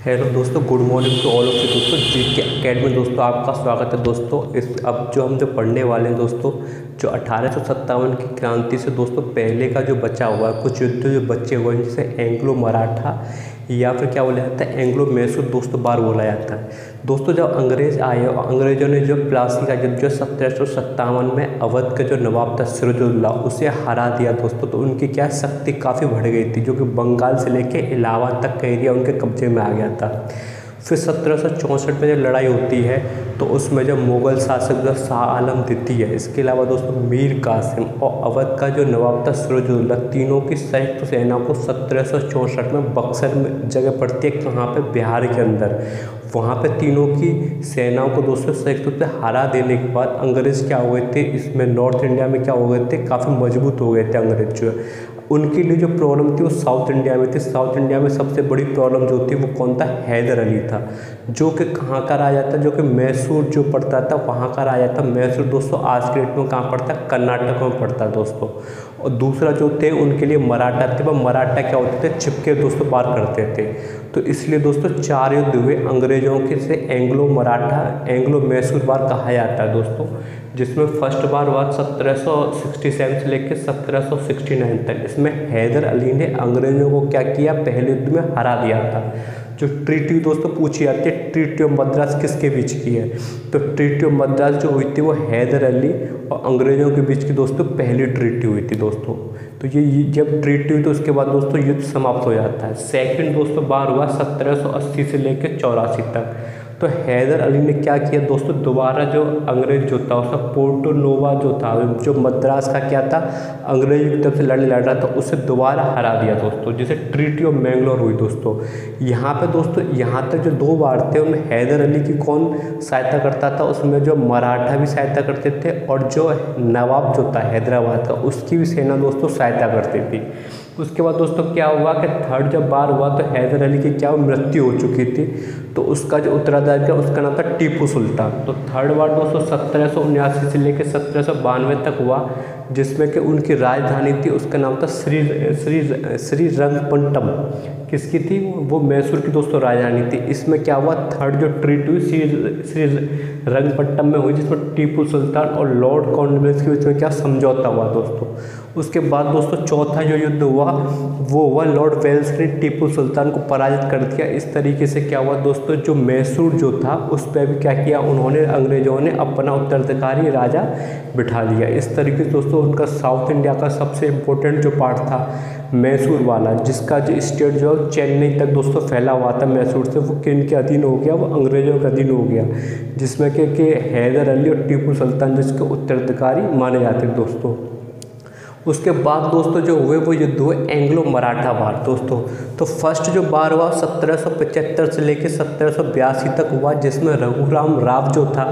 Hello दोस्तों, good morning to all of you दोस्तों। GK academy दोस्तों आपका स्वागत है दोस्तों। अब हम पढ़ने वाले हैं दोस्तों, जो 1857 की क्रांति से दोस्तों पहले का जो बचा हुआ है, कुछ युद्ध जो बचे हुए हैं, जिसे एंग्लो मराठा या फिर क्या बोला जाता है एंग्लो मैसूर दोस्तों बार बोला जाता है दोस्तों। जब अंग्रेज आए और अंग्रेजों ने जो प्लासी का युद्ध जो 1757 में अवध के जो नवाब था सिराजुद्दौला उसे हरा दिया दोस्तों, तो उनकी क्या शक्ति काफ़ी बढ़ गई थी, जो कि बंगाल से लेके इलाहाबाद तक का एरिया उनके कब्जे में आ गया था। फिर 1764 में जब लड़ाई होती है तो उसमें जब मुग़ल शासक जो शाह आलम द्वितीय है, इसके अलावा दोस्तों मीर कासिम और अवध का जो नवाब था सिराजुद्दौला, तीनों की संयुक्त सेना को 1764 में बक्सर में जगह पड़ती है, कहाँ पे, बिहार के अंदर। वहाँ पे तीनों की सेनाओं को दोस्तों संयुक्त रूप से हरा देने के बाद अंग्रेज़ क्या हो गए थे, इसमें नॉर्थ इंडिया में क्या हो गए थे, काफ़ी मजबूत हो गए थे अंग्रेज जो है। उनके लिए जो प्रॉब्लम थी वो साउथ इंडिया में थी। साउथ इंडिया में सबसे बड़ी प्रॉब्लम जो थी वो कौन था, हैदर अली था, जो कि कहाँ का राजा था, जो कि मैसूर जो पड़ता था वहाँ का राजा था। मैसूर दोस्तों आज के डेट में कहाँ पड़ता है, कर्नाटक में पड़ता है दोस्तों। और दूसरा जो थे उनके लिए मराठा थे, वह मराठा क्या होते थे, छिपके दोस्तों पार करते थे। तो इसलिए दोस्तों 4 युद्ध हुए अंग्रेजों के से एंग्लो मराठा एंग्लो मैसूर वार कहा जाता है दोस्तों, जिसमें फर्स्ट बार हुआ 1767 से लेकर 1769 तक। इसमें हैदर अली ने अंग्रेजों को क्या किया, पहले युद्ध में हरा दिया था। जो ट्रीटी दोस्तों पूछी जाती है, ट्रीटी ऑफ मद्रास किसके बीच की है, तो ट्रीटी ऑफ मद्रास जो हुई थी वो हैदर अली और अंग्रेजों के बीच की दोस्तों पहली ट्रीटी हुई थी दोस्तों। तो ये जब ट्रीटी हुई तो उसके बाद दोस्तों युद्ध समाप्त हो जाता है। सेकंड दोस्तों बार हुआ 1780 से लेकर 84 तक। तो हैदर अली ने क्या किया दोस्तों, दोबारा जो अंग्रेज जो था उसका पोर्टो नोवा जो था, जो मद्रास का क्या था, अंग्रेजों की तरफ से लड़ रहा था, उसे दोबारा हरा दिया दोस्तों, जिसे ट्रीटी ऑफ मैंगलोर हुई दोस्तों। यहाँ पे दोस्तों यहाँ तक जो 2 बार थे उनमें हैदर अली की कौन सहायता करता था, उसमें जो मराठा भी सहायता करते थे और जो नवाब जो था हैदराबाद का उसकी भी सेना दोस्तों सहायता करती थी। उसके बाद दोस्तों क्या हुआ कि थर्ड जब बार हुआ तो हैदर अली की क्या मृत्यु हो चुकी थी, तो उसका जो उत्तराधिकारी था उसका नाम था टीपू सुल्तान। तो थर्ड बार दोस्तों 1779 से लेकर 1792 तक हुआ, जिसमें कि उनकी राजधानी थी, उसका नाम था श्री रंगपट्टम। किसकी थी वो मैसूर की दोस्तों राजधानी थी। इसमें क्या हुआ, थर्ड जो ट्रीट हुई श्री रंगपट्टम में हुई, जिसमें टीपू सुल्तान और लॉर्ड कॉर्नवालिस के बीच में क्या समझौता हुआ दोस्तों। उसके बाद दोस्तों चौथा जो युद्ध हुआ वो हुआ लॉर्ड वेल्स ने टीपू सुल्तान को पराजित कर दिया। इस तरीके से क्या हुआ दोस्तों, जो मैसूर जो था उस पर भी क्या किया उन्होंने, अंग्रेजों ने अपना उत्तराधिकारी राजा बिठा लिया। इस तरीके से दोस्तों उनका साउथ इंडिया का सबसे इम्पोर्टेंट जो पार्ट था मैसूर वाला, जिसका जो स्टेट जो चेन्नई तक दोस्तों फैला हुआ था मैसूर से, वो किन के अधीन हो गया, वो अंग्रेजों के अधीन हो गया, जिसमें कि हैदर अली और टीपू सुल्तान जिसके उत्तराधिकारी माने जाते दोस्तों। उसके बाद दोस्तों जो हुए वो युद्ध हुए एंग्लो मराठा वार दोस्तों। तो फर्स्ट जो बार हुआ 1775 से लेकर 1782 तक हुआ, जिसमें रघुराम राव जो था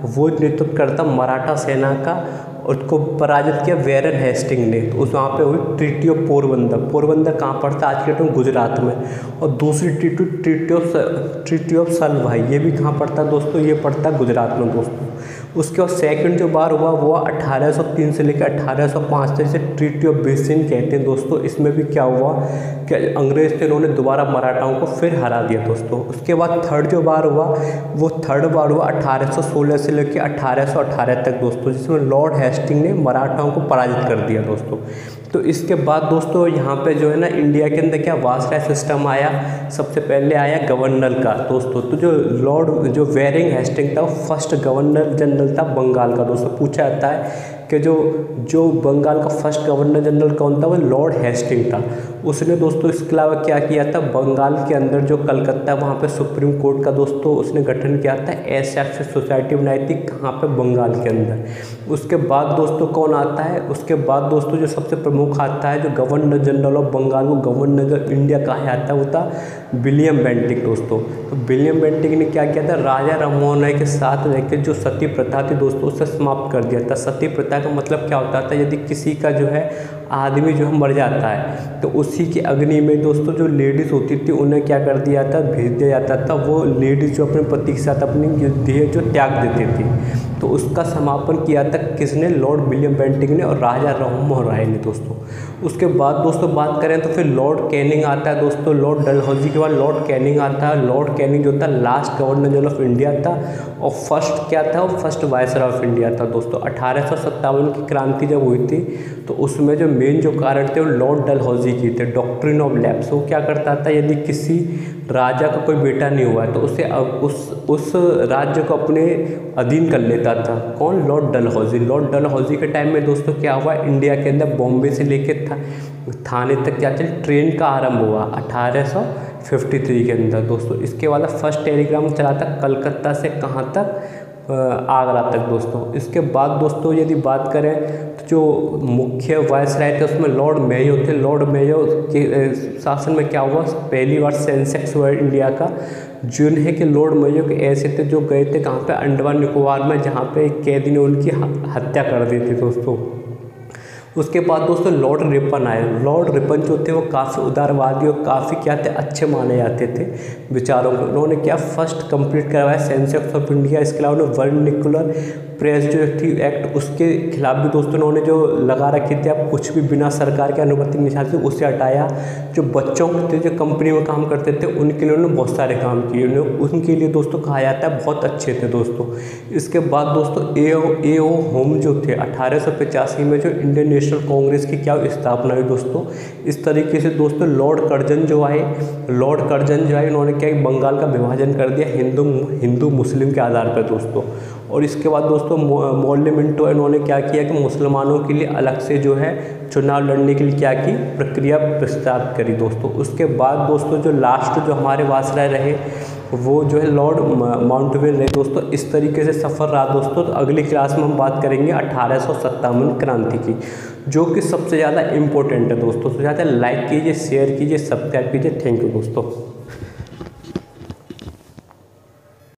वो नेतृत्व करता मराठा सेना का, उसको पराजित किया वेरन हेस्टिंग ने। तो उस वहाँ पे हुई ट्रीटी ऑफ पोरबंदर। पोरबंदर कहाँ पड़ता है आज के डेट में, गुजरात में। और दूसरी ट्रीटी ऑफ सलभाई, ये भी कहाँ पड़ता है दोस्तों, ये पड़ता है गुजरात में दोस्तों। उसके बाद सेकंड जो बार हुआ वो 1803 से लेकर 1805 तक, इसे ट्रीटी ऑफ बेसिन कहते हैं दोस्तों। इसमें भी क्या हुआ कि अंग्रेज थे, उन्होंने दोबारा मराठाओं को फिर हरा दिया दोस्तों। उसके बाद थर्ड जो बार हुआ वो थर्ड बार हुआ 1816 से लेकर 1818 तक दोस्तों, जिसमें लॉर्ड हेस्टिंग ने मराठाओं को पराजित कर दिया दोस्तों। तो इसके बाद दोस्तों यहाँ पे जो है ना इंडिया के अंदर क्या वासराय सिस्टम आया। सबसे पहले आया गवर्नर का दोस्तों। तो जो वेरिंग हेस्टिंग था वो फर्स्ट गवर्नर जनरल था बंगाल का दोस्तों। पूछा जाता है कि जो बंगाल का फर्स्ट गवर्नर जनरल कौन था, वो लॉर्ड हेस्टिंग था। उसने दोस्तों इसके अलावा क्या किया था, बंगाल के अंदर जो कलकत्ता वहाँ पे सुप्रीम कोर्ट का दोस्तों उसने गठन किया था, एस सोसाइटी बनाई थी, कहाँ पे, बंगाल के अंदर। उसके बाद दोस्तों कौन आता है, उसके बाद दोस्तों जो सबसे प्रमुख आता है, जो गवर्नर जनरल ऑफ बंगाल को गवर्नर ऑफ इंडिया कहा जाता है, वो था विलियम बेंटिक दोस्तों। तो विलियम बेंटिक ने क्या किया था, राजा राममोहन राय के साथ रहकर जो सती प्रथा थी दोस्तों उसे समाप्त कर दिया था। सती प्रथा का मतलब क्या होता था, यदि किसी का जो है आदमी जो है मर जाता है तो उसी की अग्नि में दोस्तों जो लेडीज़ होती थी उन्हें क्या कर दिया था, भेज दिया जाता था। वो लेडीज़ जो अपने पति के साथ अपनी देह जो त्याग देती थी। तो उसका समापन किया था किसने? लॉर्ड विलियम बेंटिंक ने और राजा राममोहन राय ने दोस्तों। उसके बाद दोस्तों बात करें तो फिर लॉर्ड कैनिंग आता है दोस्तों। लॉर्ड डलहौजी के बाद लॉर्ड कैनिंग आता है। लॉर्ड कैनिंग जो था last governor general of India था और फर्स्ट क्या था? फर्स्ट वायसरॉय ऑफ इंडिया था दोस्तों। 1857 की क्रांति जब हुई थी तो उसमें जो मेन जो कारण थे वो लॉर्ड डलहौजी की थे। डॉक्ट्रिन ऑफ लैप्स, वो क्या करता था, यदि किसी राजा का कोई बेटा नहीं हुआ है तो उसे उस राज्य को अपने अधीन कर लेता था। कौन? लॉर्ड डलहौजी। लॉर्ड डलहौजी के टाइम में दोस्तों क्या हुआ, इंडिया के अंदर बॉम्बे से लेके थाने तक क्या चल ट्रेन का आरंभ हुआ 1853 के अंदर दोस्तों। इसके बाद फर्स्ट टेलीग्राम चला था कलकत्ता से कहाँ तक? आगरा तक दोस्तों। इसके बाद दोस्तों यदि बात करें तो जो मुख्य वायसराय थे उसमें लॉर्ड मेयो थे। लॉर्ड मेयो के शासन में क्या हुआ, पहली बार सेंसेक्स हुआ इंडिया का। जिन्हें कि लॉर्ड मेयो के ऐसे थे जो गए थे कहाँ पे? अंडमान निकोबार में, जहाँ पे एक कैदी ने उनकी हत्या कर दी थी दोस्तों। उसके बाद दोस्तों लॉर्ड रिपन आए। लॉर्ड रिपन जो थे वो काफ़ी उदारवादी और काफ़ी क्या थे, अच्छे माने जाते थे विचारों को। उन्होंने क्या फर्स्ट कंप्लीट करवाया सेंसेक्स ऑफ इंडिया। इसके अलावा उन्होंने वर्निकुलर प्रेस जो थी एक्ट, उसके खिलाफ भी दोस्तों उन्होंने जो लगा रखी थी, आप कुछ भी बिना सरकार के अनुमति निशान से उसे हटाया। जो बच्चों के जो कंपनी में काम करते थे उनके लिए उन्होंने बहुत सारे काम किए। उनके लिए दोस्तों कहा जाता है बहुत अच्छे थे दोस्तों। इसके बाद दोस्तों ए.ओ. होम जो थे 1885 में जो इंडियन नेशनल कांग्रेस की क्या स्थापना हुई दोस्तों। इस तरीके से दोस्तों लॉर्ड कर्जन जो आए, उन्होंने क्या बंगाल का विभाजन कर दिया हिंदू मुस्लिम के आधार पर दोस्तों। और इसके बाद दोस्तों मोर्ले मिंटो इन्होंने क्या किया कि मुसलमानों के लिए अलग से जो है चुनाव लड़ने के लिए क्या की प्रक्रिया प्रस्तावित करी दोस्तों। उसके बाद दोस्तों जो लास्ट जो हमारे वायसराय रहे वो जो है लॉर्ड माउंटबेटन रहे दोस्तों। इस तरीके से सफ़र रहा दोस्तों। तो अगली क्लास में हम बात करेंगे 1857 क्रांति की, जो कि सबसे ज़्यादा इम्पोर्टेंट है दोस्तों। तो ज़्यादा लाइक कीजिए, शेयर कीजिए, सब्सक्राइब कीजिए। थैंक यू दोस्तों।